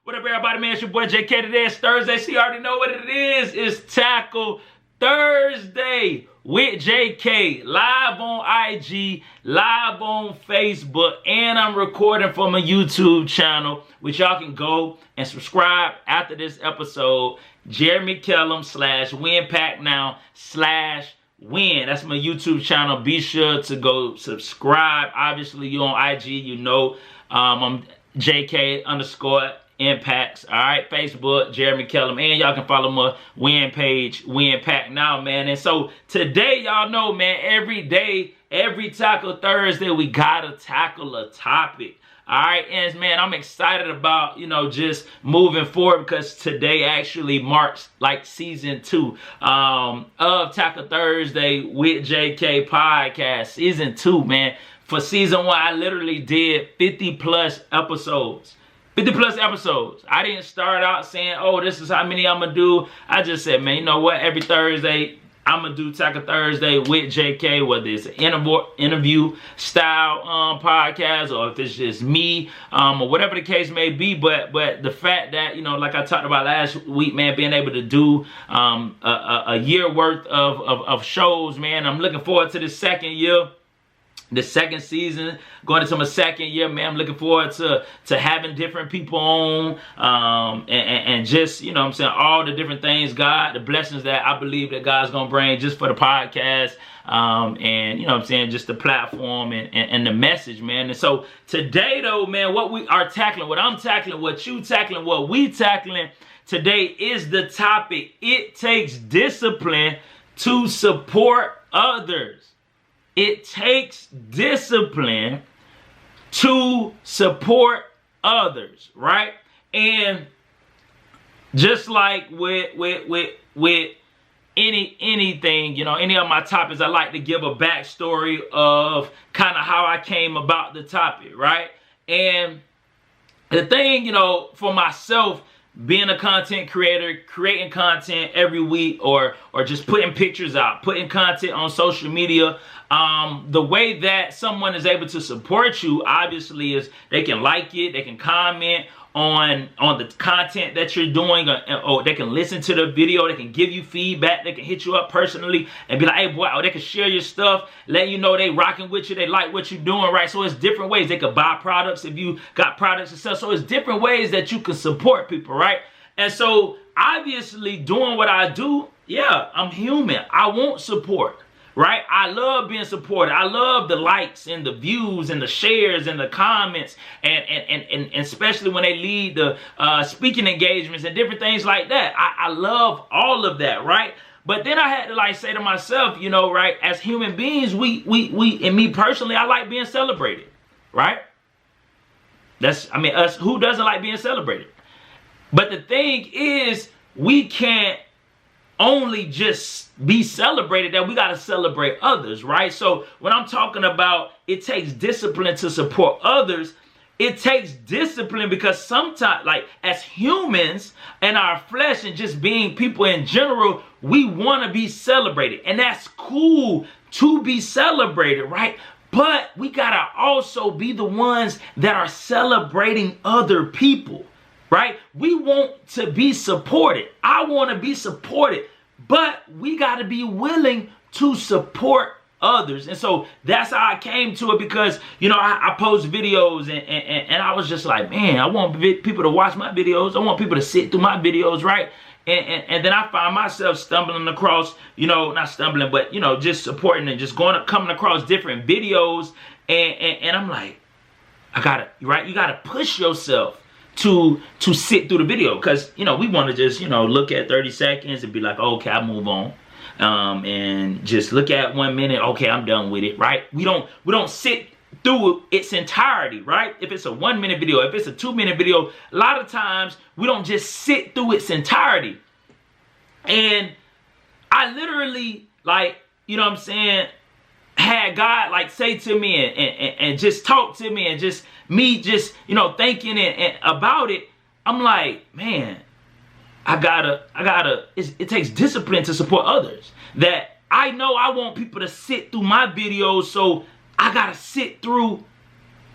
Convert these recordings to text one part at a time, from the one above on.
What up, everybody, man? It's your boy JK. Today is Thursday, so you already know what it is. It's Tackle Thursday with JK. Live on IG, live on Facebook, and I'm recording from a YouTube channel, which y'all can go and subscribe after this episode. Jeremy Kellem /WinPackNow/win. That's my YouTube channel. Be sure to go subscribe. Obviously, you on IG, you know I'm JK_impacts. All right, Facebook, Jeremy Kellem, and y'all can follow my win page, Win Pack Now, man. And so today, y'all know, man, every day, every Tackle Thursday, we gotta tackle a topic. All right, and man, I'm excited about, just moving forward because today actually marks like season 2 of Tackle Thursday with JK podcast. Season 2, man. For season 1, I literally did 50 plus episodes. 50 plus episodes. I didn't start out saying, oh, this is how many I'm going to do. I just said, man, you know what? Every Thursday, I'm going to do Tackle Thursday with JK, whether it's an interview style podcast or if it's just me or whatever the case may be. But the fact that, like I talked about last week, man, being able to do a year worth of shows, man, I'm looking forward to the second year. The second season, going into my second year, man, I'm looking forward to having different people on and just, I'm saying, all the different things, God, the blessings that I believe that God's going to bring just for the podcast and, I'm saying, just the platform and the message, man. And so today, though, man, what we are tackling, what I'm tackling, what you tackling, what we tackling today is the topic. It takes discipline to support others. It takes discipline to support others, right? And just like with anything, any of my topics, I like to give a backstory of kind of how I came about the topic, right? And the thing, for myself, being a content creator, creating content every week or just putting pictures out, putting content on social media, the way that someone is able to support you, obviously, is they can like it, they can comment on the content that you're doing, or they can listen to the video, they can give you feedback, they can hit you up personally and be like, hey, boy, or they can share your stuff, let you know they rocking with you, they like what you're doing, right? So it's different ways. They could buy products if you got products and stuff. So it's different ways that you can support people, right? And so obviously doing what I do, yeah, I'm human. I want support. Right? I love being supported. I love the likes and the views and the shares and the comments and especially when they lead the speaking engagements and different things like that. I love all of that, right? But then I had to say to myself, right, as human beings, we and me personally, I like being celebrated, right? Us, who doesn't like being celebrated? But the thing is, we can't only just be celebrated, that we got to celebrate others, right? So when I'm talking about it takes discipline to support others, it takes discipline because sometimes, as humans and our flesh and just being people in general, we want to be celebrated. And that's cool to be celebrated, right? But we got to also be the ones that are celebrating other people. Right? We want to be supported. I want to be supported, but we got to be willing to support others. And so that's how I came to it because, I post videos and I was just like, man, I want people to watch my videos. I want people to sit through my videos, right? And then I find myself stumbling across, not stumbling, but, just supporting and just coming across different videos. And I'm like, you got to push yourself to sit through the video because we want to just look at 30 seconds and be like, oh, okay, I move on, and just look at 1 minute, okay, I'm done with it, right? We don't sit through its entirety, right? If it's a 1 minute video, if it's a 2 minute video, a lot of times we don't just sit through its entirety. And I literally had God say to me and just talk to me and just me just thinking and about it. I'm like, man, it takes discipline to support others. That I know I want people to sit through my videos, so I gotta sit through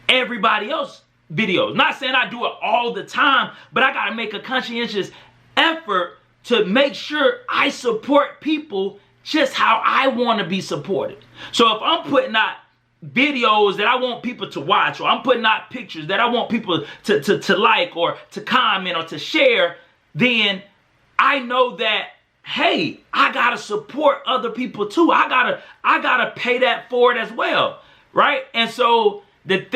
everybody else videos. Not saying I do it all the time, but I got to make a conscientious effort to make sure I support people just how I want to be supported. So if I'm putting out videos that I want people to watch, or I'm putting out pictures that I want people to like or to comment or to share, then I know that, hey, I gotta support other people too. I gotta pay that forward as well, right? And so the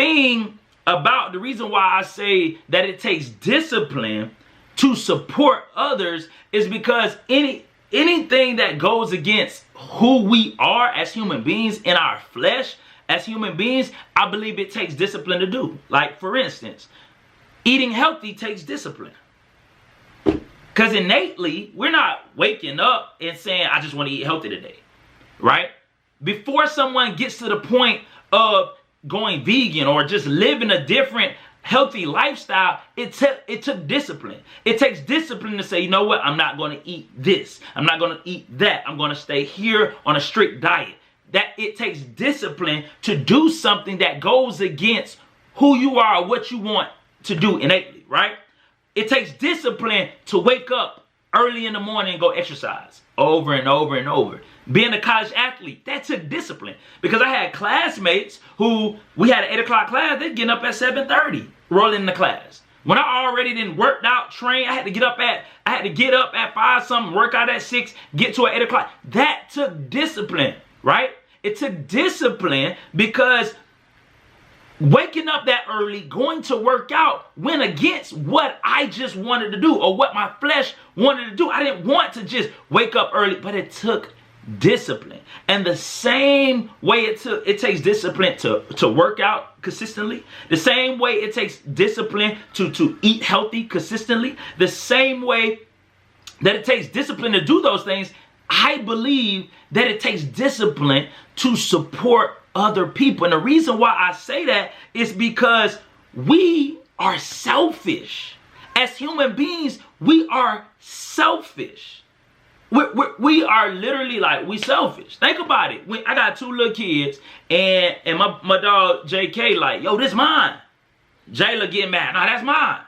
reason why I say that it takes discipline to support others is because anything that goes against who we are as human beings, in our flesh as human beings, I believe it takes discipline to do. Like, for instance, eating healthy takes discipline. Because innately, we're not waking up and saying, I just want to eat healthy today, right? Before someone gets to the point of going vegan or just living a different healthy lifestyle, it took discipline. It takes discipline to say, you know what, I'm not going to eat this. I'm not going to eat that. I'm going to stay here on a strict diet. That it takes discipline to do something that goes against who you are or what you want to do innately, right? It takes discipline to wake up early in the morning and go exercise over and over and over. Being a college athlete, that took discipline. Because I had classmates who, we had an 8 o'clock class, they'd get up at 7:30, rolling in the class. When I already didn't worked out, trained, I had to get up at 5 something, work out at 6, get to 8 o'clock. That took discipline, right? It took discipline because waking up that early, going to work out, went against what I just wanted to do or what my flesh wanted to do. I didn't want to just wake up early, but it took discipline. And the same way it takes discipline to work out consistently, the same way it takes discipline to eat healthy consistently, the same way that it takes discipline to do those things, I believe that it takes discipline to support other people. And the reason why I say that is because we are selfish. As human beings, we are selfish. We are literally we selfish. Think about it. I got 2 little kids, and my dog JK yo, this mine. Jayla getting mad. No, that's mine.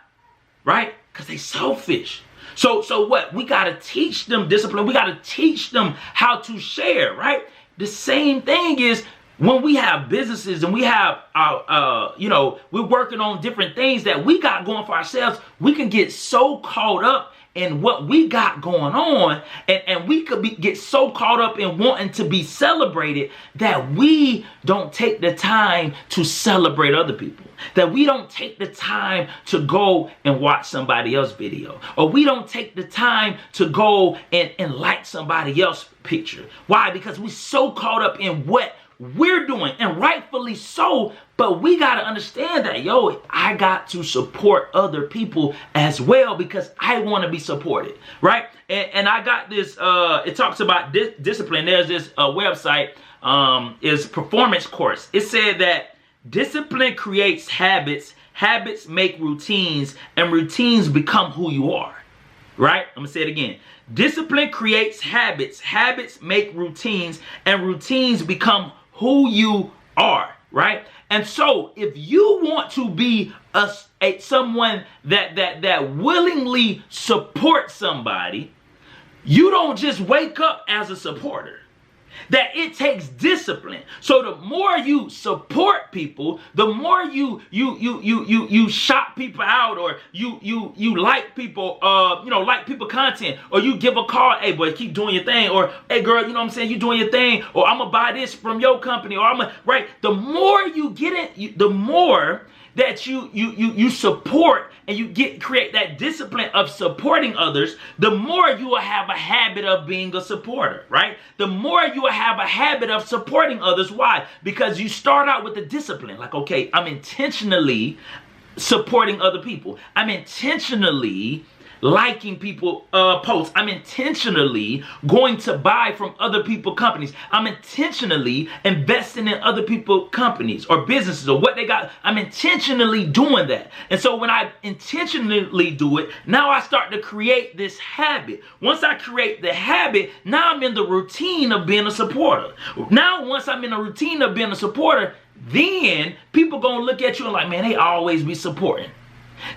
Right? Because they selfish. So what? We got to teach them discipline. We got to teach them how to share, right? The same thing is when we have businesses and we have we're working on different things that we got going for ourselves, we can get so caught up in what we got going on, and we could get so caught up in wanting to be celebrated that we don't take the time to celebrate other people. That we don't take the time to go and watch somebody else's video. Or we don't take the time to go and like somebody else's picture. Why? Because we're so caught up in what we're doing, and rightfully so, but we got to understand that, I got to support other people as well because I want to be supported, right? And I got this, it talks about discipline. There's this website, is Performance Course. It said that discipline creates habits, habits make routines, and routines become who you are, right? I'm going to say it again. Discipline creates habits, habits make routines, and routines become who you are, right? And so if you want to be someone that willingly supports somebody, you don't just wake up as a supporter. That it takes discipline. So the more you support people, the more you shout people out, or you like people, like people content, or you give a call, hey boy, keep doing your thing, or hey girl, you know what I'm saying, you doing your thing, or I'm gonna buy this from your company, or right. The more you get it, the more that you support and you create that discipline of supporting others, the more you will have a habit of being a supporter, right? The more you will have a habit of supporting others. Why? Because you start out with the discipline. Like, okay, I'm intentionally supporting other people. I'm intentionally liking people posts. I'm intentionally going to buy from other people companies. I'm intentionally investing in other people companies or businesses or what they got. I'm intentionally doing that. And so when I intentionally do it, now I start to create this habit. Once I create the habit, now I'm in the routine of being a supporter. Now once I'm in a routine of being a supporter, then people gonna look at you and like, man, they always be supporting.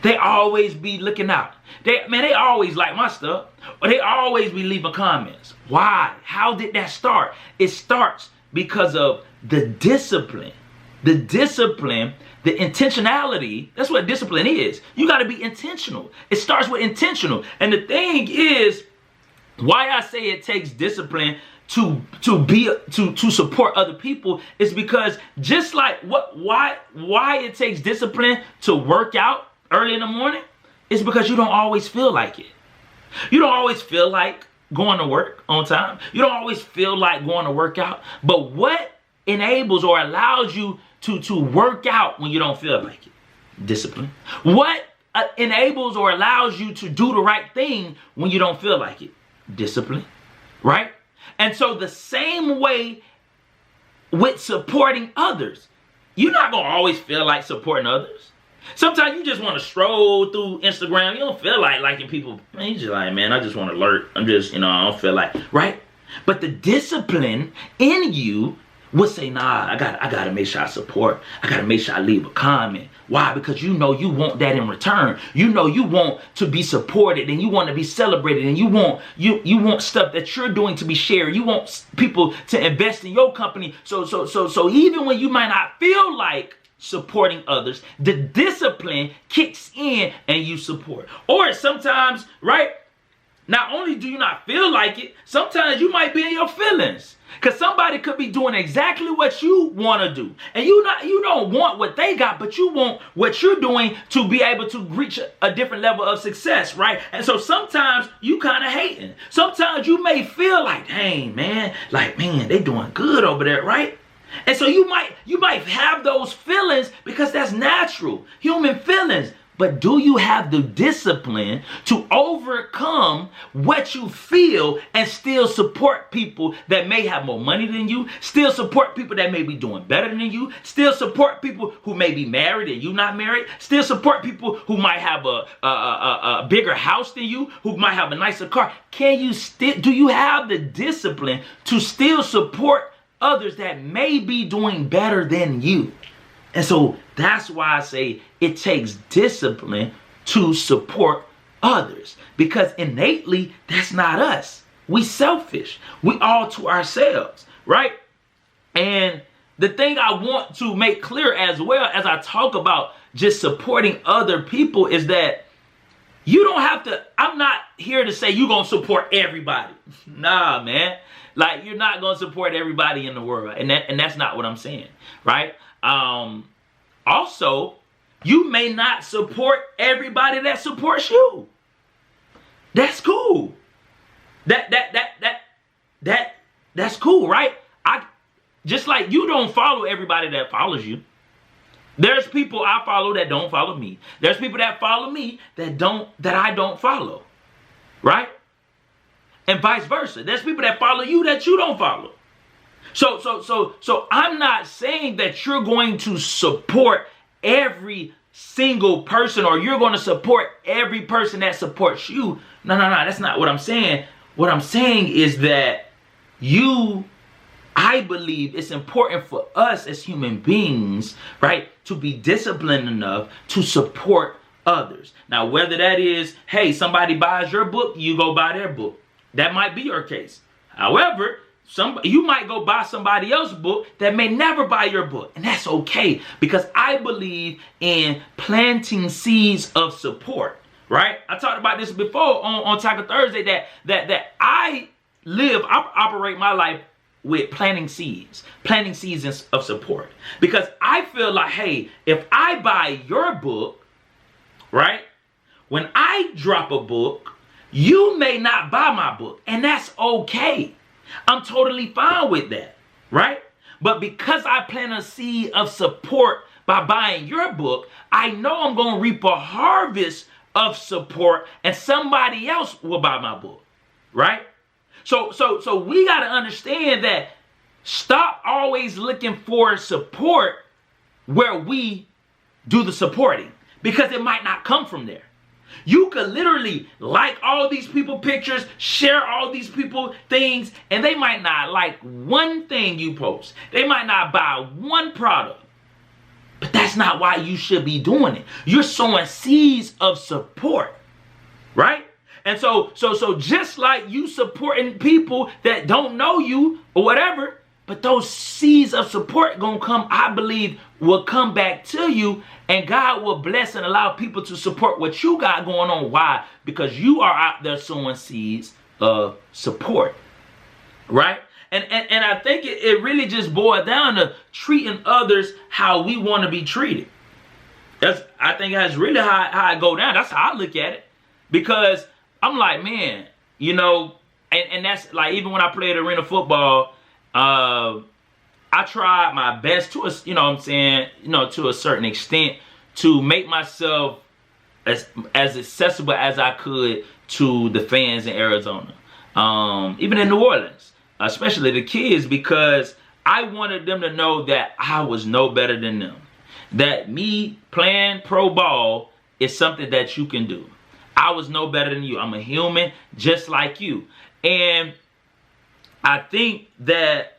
They always be looking out. They always like my stuff. Or they always be leaving comments. Why? How did that start? It starts because of the discipline. The discipline, the intentionality. That's what discipline is. You got to be intentional. It starts with intentional. And the thing is, why I say it takes discipline to support other people is because just like why it takes discipline to work out early in the morning is because you don't always feel like it. You don't always feel like going to work on time. You don't always feel like going to work out. But what enables or allows you to work out when you don't feel like it? Discipline. What enables or allows you to do the right thing when you don't feel like it? Discipline. Right? And so the same way with supporting others. You're not going to always feel like supporting others. Sometimes you just want to stroll through Instagram. You don't feel like liking people. Man, you just like, man, I just want to alert. I'm just, I don't feel like, right? But the discipline in you will say, nah, I gotta make sure I support. I gotta make sure I leave a comment. Why? Because you want that in return. You want to be supported, and you want to be celebrated, and you want stuff that you're doing to be shared. You want people to invest in your company. So even when you might not feel like supporting others, the discipline kicks in and you support. Or sometimes, right, not only do you not feel like it, sometimes you might be in your feelings. Because somebody could be doing exactly what you want to do. And you don't want what they got, but you want what you're doing to be able to reach a different level of success, right? And so sometimes you kind of hating. Sometimes you may feel like, dang, man, they doing good over there, right? And so you might have those feelings because that's natural, human feelings. But do you have the discipline to overcome what you feel and still support people that may have more money than you, still support people that may be doing better than you, still support people who may be married and you not married, still support people who might have a bigger house than you, who might have a nicer car? Do you have the discipline to still support others that may be doing better than you? And so that's why I say it takes discipline to support others. Because innately, that's not us. We selfish. We all to ourselves, right? And the thing I want to make clear as well as I talk about just supporting other people is that you don't have to, I'm not here to say you're going to support everybody. Nah, man. Like, you're not going to support everybody in the world. And that's not what I'm saying, right? Also, you may not support everybody that supports you. That's cool. That's cool, right? Just like you don't follow everybody that follows you. There's people I follow that don't follow me. There's people that follow me that I don't follow. Right? And vice versa. There's people that follow you that you don't follow. So I'm not saying that you're going to support every single person or you're going to support every person that supports you. No, that's not what I'm saying. What I'm saying is that I believe it's important for us as human beings, right, to be disciplined enough to support others. Now, whether that is, hey, somebody buys your book, you go buy their book. That might be your case. However, you might go buy somebody else's book that may never buy your book. And that's okay, because I believe in planting seeds of support, right? I talked about this before on Taco Thursday that I operate my life with planting seeds of support. Because I feel like, hey, if I buy your book, right, when I drop a book, you may not buy my book, and that's okay. I'm totally fine with that, right? But because I plant a seed of support by buying your book, I know I'm going to reap a harvest of support, and somebody else will buy my book, right? So we got to understand that. Stop always looking for support where we do the supporting, because it might not come from there. You could literally like all these people pictures, share all these people things, and they might not like one thing you post. They might not buy one product, that's not why you should be doing it. You're sowing seeds of support, right? And so just like you supporting people that don't know you or whatever, but those seeds of support gonna come, I believe, will come back to you, and God will bless and allow people to support what you got going on. Why? Because you are out there sowing seeds of support, right? And I think it really just boils down to treating others how we want to be treated. I think that's really how I go down. That's how I look at it. Because I'm like, man, you know, and that's like, even when I played arena football, I tried my best to, you know what I'm saying, you know, to a certain extent, to make myself as accessible as I could to the fans in Arizona, even in New Orleans, especially the kids, because I wanted them to know that I was no better than them. That me playing pro ball is something that you can do. I was no better than you. I'm a human just like you. And I think that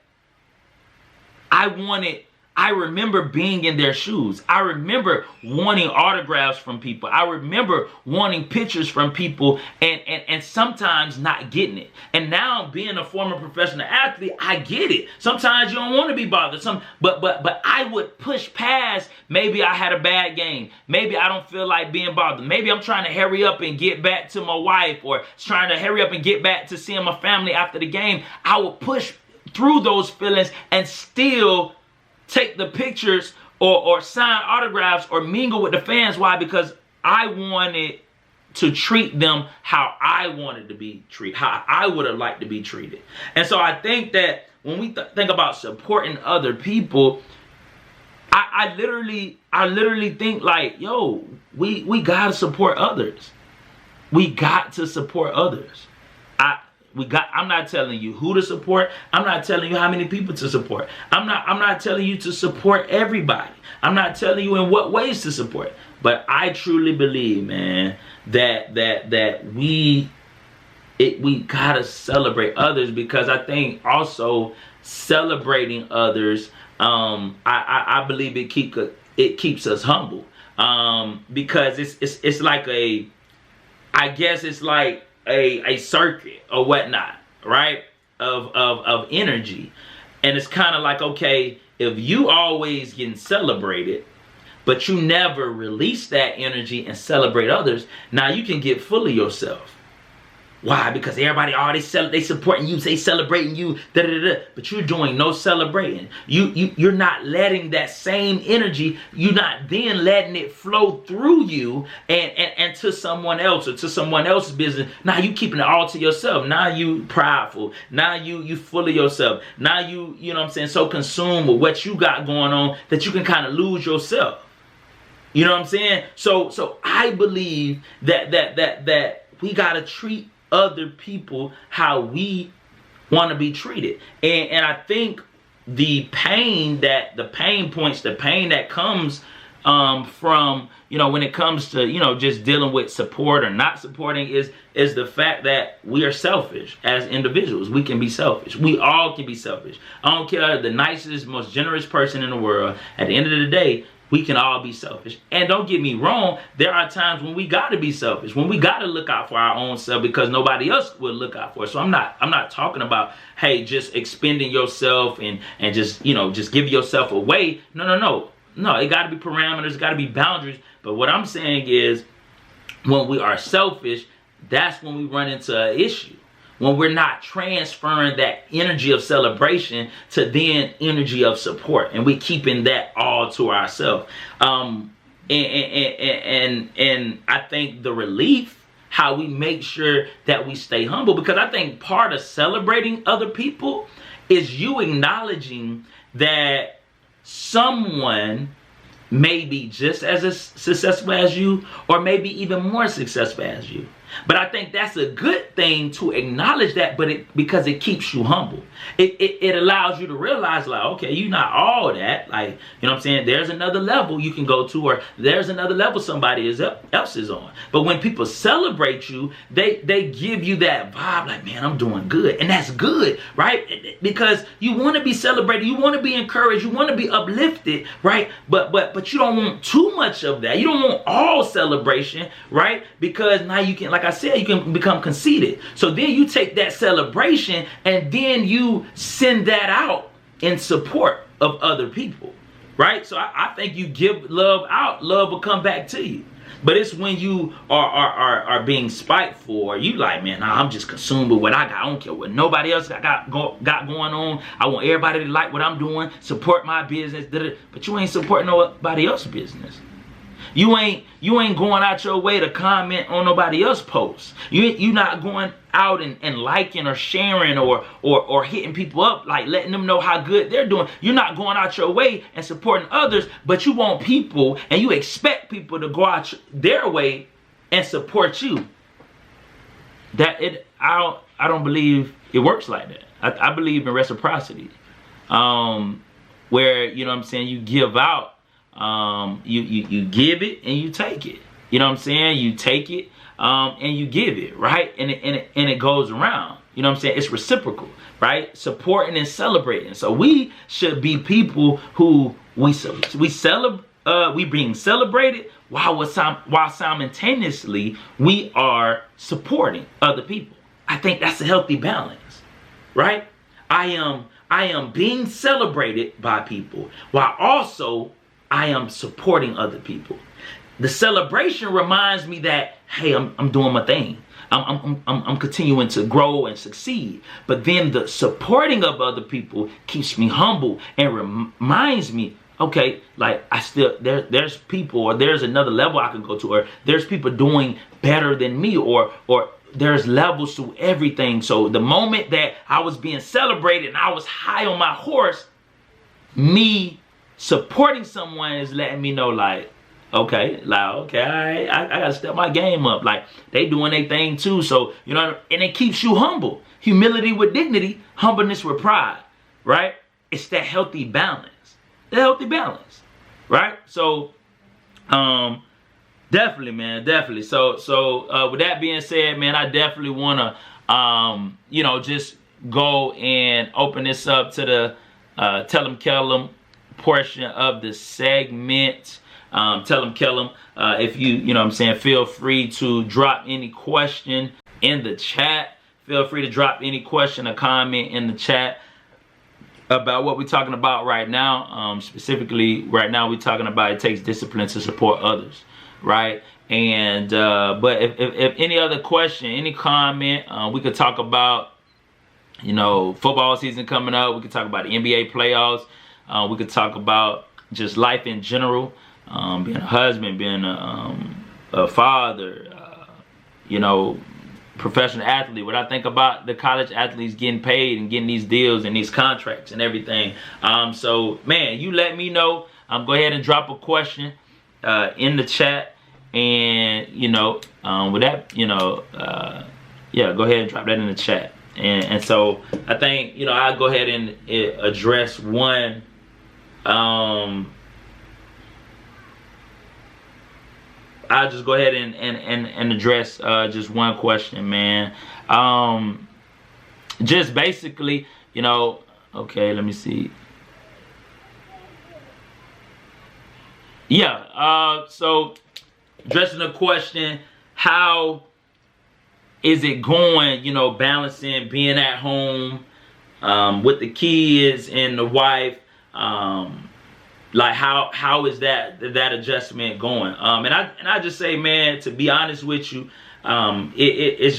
I remember being in their shoes. I remember wanting autographs from people. I remember wanting pictures from people and sometimes not getting it. And now, being a former professional athlete, I get it. Sometimes you don't want to be bothered. But I would push past, maybe I had a bad game. Maybe I don't feel like being bothered. Maybe I'm trying to hurry up and get back to my wife, or trying to hurry up and get back to seeing my family after the game. I would push through those feelings and still take the pictures or sign autographs or mingle with the fans. Why? Because I wanted to treat them how I wanted to be treated, how I would have liked to be treated. And so I think that when we think about supporting other people, I literally think like, yo, we gotta support others. We got to support others. I'm not telling you who to support. I'm not telling you how many people to support. I'm not telling you to support everybody. I'm not telling you in what ways to support. But I truly believe, man, that we gotta celebrate others, because I think also celebrating others, I believe it keeps us humble. Because it's like it's like a circuit or whatnot, right? Of energy. And it's kind of like, okay, if you always getting celebrated, but you never release that energy and celebrate others, now you can get full of yourself. Why? Because everybody already they supporting you, they celebrating you, but you're doing no celebrating. You're not letting that same energy, you're not then letting it flow through you and to someone else or to someone else's business. Now you keeping it all to yourself. Now you prideful. Now you full of yourself. Now you know what I'm saying, so consumed with what you got going on that you can kind of lose yourself. You know what I'm saying? So I believe that we gotta treat other people how we want to be treated. And I think the pain that comes from, you know, when it comes to, you know, just dealing with support or not supporting is the fact that we are selfish as individuals. We can be selfish. We all can be selfish. I don't care the nicest, most generous person in the world. At the end of the day, we can all be selfish. And don't get me wrong, there are times when we got to be selfish, when we got to look out for our own self because nobody else will look out for us. So I'm not talking about, hey, just expending yourself and just, you know, just give yourself away. No, it got to be parameters, it got to be boundaries. But what I'm saying is, when we are selfish, that's when we run into an issue. When we're not transferring that energy of celebration to then energy of support, and we're keeping that all to ourselves. And I think the relief, how we make sure that we stay humble, because I think part of celebrating other people is you acknowledging that someone may be just as successful as you, or maybe even more successful as you. But I think that's a good thing to acknowledge that, because it keeps you humble. It allows you to realize, like, okay, you're not all that. Like, you know what I'm saying? There's another level you can go to, or there's another level somebody else is on. But when people celebrate you, they give you that vibe, like, man, I'm doing good. And that's good, right? Because you want to be celebrated, you want to be encouraged, you want to be uplifted, right? But you don't want too much of that. You don't want all celebration, right? Because now you can, like I said, you can become conceited. So then you take that celebration and then you send that out in support of other people, right? So I think you give love out, love will come back to you. But it's when you are being spiteful, or you like, man, nah, I'm just consumed with what I got. I don't care what nobody else got going on. I want everybody to like what I'm doing, support my business, but you ain't supporting nobody else's business. You ain't going out your way to comment on nobody else's posts. You not going out and liking or sharing or hitting people up, like letting them know how good they're doing. You're not going out your way and supporting others, but you want people and you expect people to go out their way and support you. I don't believe it works like that. I believe in reciprocity, where, you know what I'm saying, you give out. You give it and you take it. You know what I'm saying? You take it and you give it, right? And it goes around. You know what I'm saying? It's reciprocal, right? Supporting and celebrating. So we should be people who we being celebrated while simultaneously we are supporting other people. I think that's a healthy balance, right? I am being celebrated by people while also I am supporting other people. The celebration reminds me that, hey, I'm doing my thing. I'm continuing to grow and succeed. But then the supporting of other people keeps me humble and reminds me, okay, like there's people, or there's another level I can go to, or there's people doing better than me, or there's levels to everything. So the moment that I was being celebrated and I was high on my horse, me supporting someone is letting me know, like, okay, all right, I gotta step my game up. Like, they doing their thing too. So, you know, and it keeps you humble. Humility with dignity, humbleness with pride, right? It's that healthy balance. The healthy balance, right? So, definitely, man, definitely. So with that being said, man, I definitely wanna, you know, just go and open this up to the Tell 'em Kellem portion of the segment. Tell 'em Kellem, if you know what I'm saying, feel free to drop any question in the chat. Feel free to drop any question or comment in the chat about what we're talking about right now. Specifically, right now we're talking about it takes discipline to support others, right? And but if any other question, any comment, we could talk about, you know, football season coming up. We could talk about the NBA playoffs. We could talk about just life in general, being a husband, being a father, you know, professional athlete. What I think about the college athletes getting paid and getting these deals and these contracts and everything. So, man, you let me know. Go ahead and drop a question in the chat, and you know, with that, you know, yeah, go ahead and drop that in the chat. And so I think, you know, I'll go ahead and address one. I'll just go ahead and address just one question, man. Just basically, you know, okay, let me see. Yeah, so addressing the question, how is it going, you know, balancing being at home with the kids and the wife? Like how is that adjustment going? And I just say, man, to be honest with you, it's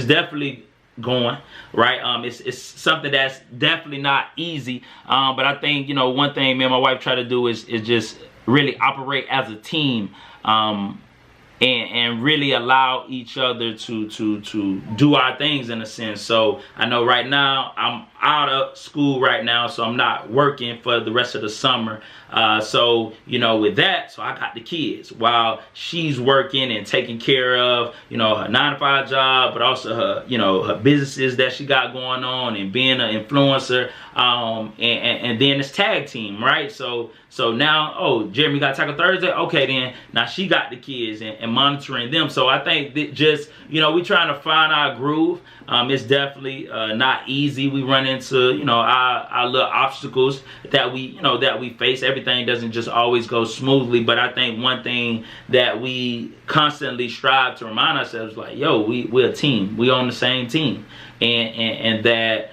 definitely going, right? It's something that's definitely not easy. But I think, you know, one thing me and my wife try to do is just really operate as a team. and really allow each other to do our things in a sense. So I know right now I'm out of school right now, so I'm not working for the rest of the summer. So with that, so I got the kids while she's working and taking care of her 9-to-5 job, but also her her businesses that she got going on and being an influencer. And then it's tag team, right? So now, oh, Jeremy got Tackle Thursday. Okay, then now she got the kids and monitoring them. So I think that just we trying to find our groove. It's definitely not easy. We run into our little obstacles that we face. Everything doesn't just always go smoothly. But I think one thing that we constantly strive to remind ourselves, like, yo, we're a team. We on the same team, and that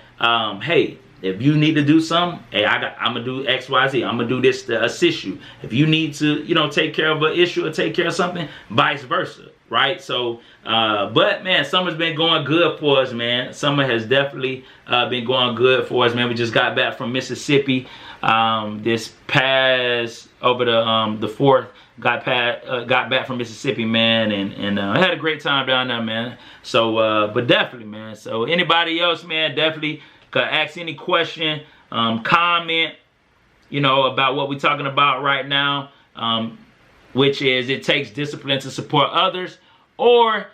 hey, if you need to do something, hey, I'm gonna do X, Y, Z. I'm gonna do this to assist you. If you need to, take care of an issue or take care of something, vice versa, right? So, but man, summer's been going good for us, man. Summer has definitely been going good for us, man. We just got back from Mississippi this past over the 4th. Got back from Mississippi, man, and I had a great time down there, man. So, but definitely, man. So anybody else, man, definitely could ask any question, comment, about what we're talking about right now, which is it takes discipline to support others. Or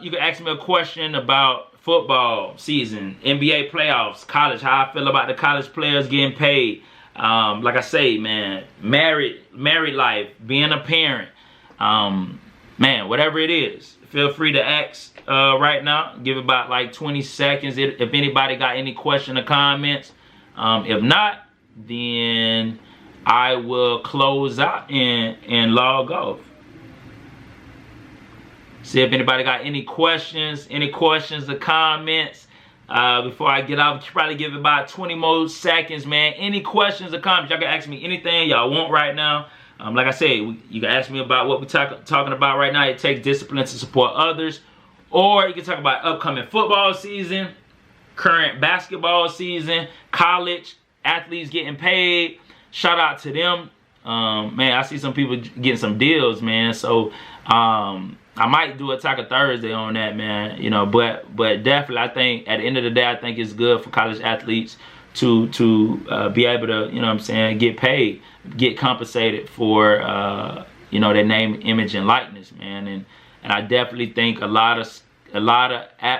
you can ask me a question about football season, NBA playoffs, college, how I feel about the college players getting paid. Like I say, man, married life, being a parent, man, whatever it is, feel free to ask right now. Give about like 20 seconds if anybody got any question or comments. If not, then I will close out and log off. See if anybody got any questions or comments. Before I get off, probably give it about 20 more seconds, man. Any questions or comments? Y'all can ask me anything y'all want right now. Like I said, you can ask me about what we're talking about right now. It takes discipline to support others. Or you can talk about upcoming football season, current basketball season, college, athletes getting paid. Shout out to them. Man, I see some people getting some deals, man. So, I might do a Tackle Thursday on that, man. But definitely, I think at the end of the day, I think it's good for college athletes to be able to, get paid, get compensated for, their name, image, and likeness, man. And I definitely think a lot of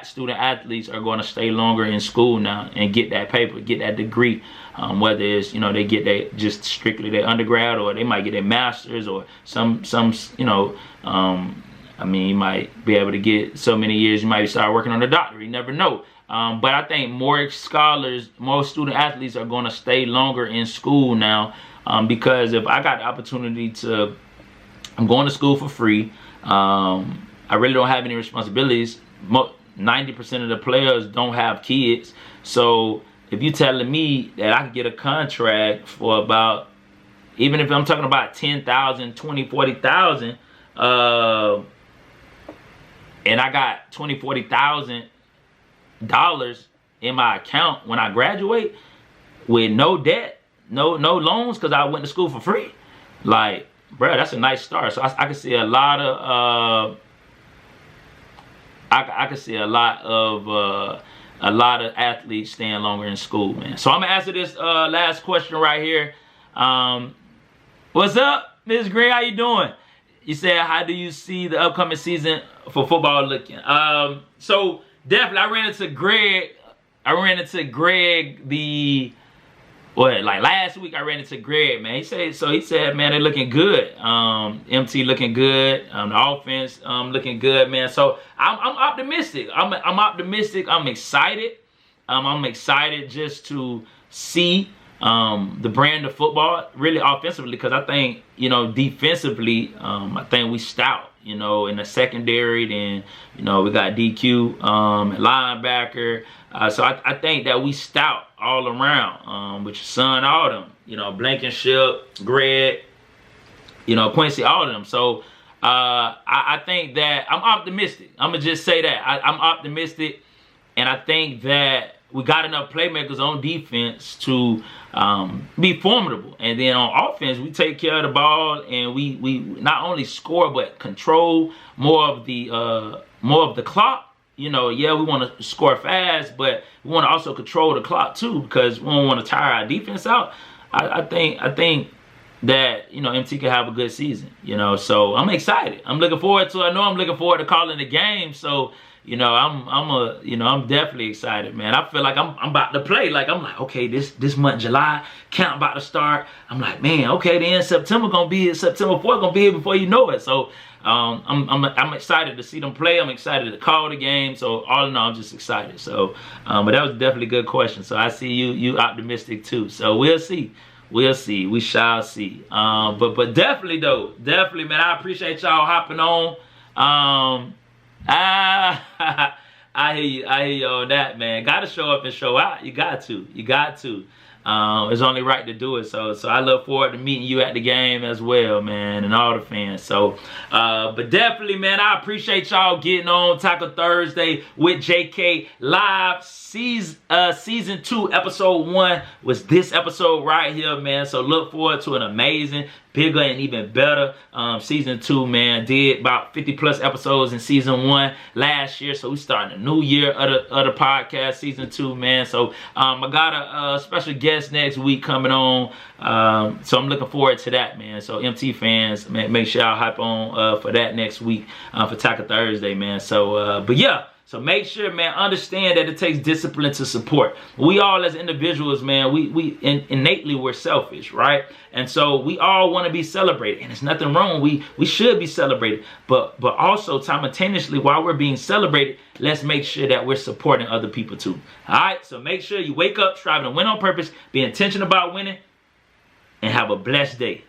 student athletes are going to stay longer in school now and get that paper, get that degree. Whether it's they get just strictly their undergrad, or they might get their master's, or some you might be able to get so many years. You might start working on a doctorate. You never know. But I think more scholars, more student athletes are going to stay longer in school now, because if I got the opportunity I'm going to school for free. I really don't have any responsibilities. 90% of the players don't have kids. So if you're telling me that I can get a contract for about, even if I'm talking about $10,000, $20,000, $40,000, and I got $20,000, $40,000 in my account when I graduate with no debt, no loans, because I went to school for free. Like, bro, that's a nice start. So I can see a lot of I can see a lot of athletes staying longer in school, man. So I'm gonna answer this last question right here. What's up, Ms. Green? How you doing? You said, how do you see the upcoming season for football looking? So definitely, I ran into Greg last week. I ran into Greg, man. He said, man, they're looking good. MT looking good. The offense looking good, man. So I'm optimistic. I'm optimistic. I'm excited. I'm excited just to see the brand of football really offensively, because I think defensively, I think we stout. In the secondary, then we got DQ linebacker. So I think that we stout all around, with your son, all of them, Blankenship, Greg, Quincy, all of them. So I think that I'm optimistic. I'm gonna just say that I'm optimistic, and I think that we got enough playmakers on defense to be formidable. And then on offense, we take care of the ball, and we not only score but control more of the clock. You know, yeah, we want to score fast, but we want to also control the clock too, because we don't want to tire our defense out. I think that, you know, MT can have a good season, you know. So I'm excited. I'm looking forward to it. I know I'm looking forward to calling the game. So, you know, I'm definitely excited, man. I feel like I'm about to play. Like, I'm like, okay, this month, July, camp about to start. I'm like, man, okay, then September 4th gonna be here before you know it. So I'm excited to see them play. I'm excited to call the game. So all in all, I'm just excited. So, but that was definitely a good question. So I see you optimistic too. So we'll see. We'll see. We shall see. But definitely though, man, I appreciate y'all hopping on. I hear you on that, man. Gotta show up and show out. You got to. It's only right to do it. So I look forward to meeting you at the game as well, man, and all the fans. So, but definitely, man, I appreciate y'all getting on Taco Thursday with JK live. Season 2, episode 1 was this episode right here, man. So look forward to an amazing, bigger, and even better season 2, man. Did about 50 plus episodes in season 1 last year, so we starting a new year of the podcast, season 2, man. So I got a special guest next week coming on, so I'm looking forward to that, man. So MT fans, man, make sure y'all hype on for that next week for Taco Thursday, man. So but yeah. So make sure, man, understand that it takes discipline to support. We all as individuals, man, we innately we're selfish, right? And so we all want to be celebrated, and there's nothing wrong. We should be celebrated, but also simultaneously while we're being celebrated, let's make sure that we're supporting other people too. All right. So make sure you wake up striving to win on purpose, be intentional about winning, and have a blessed day.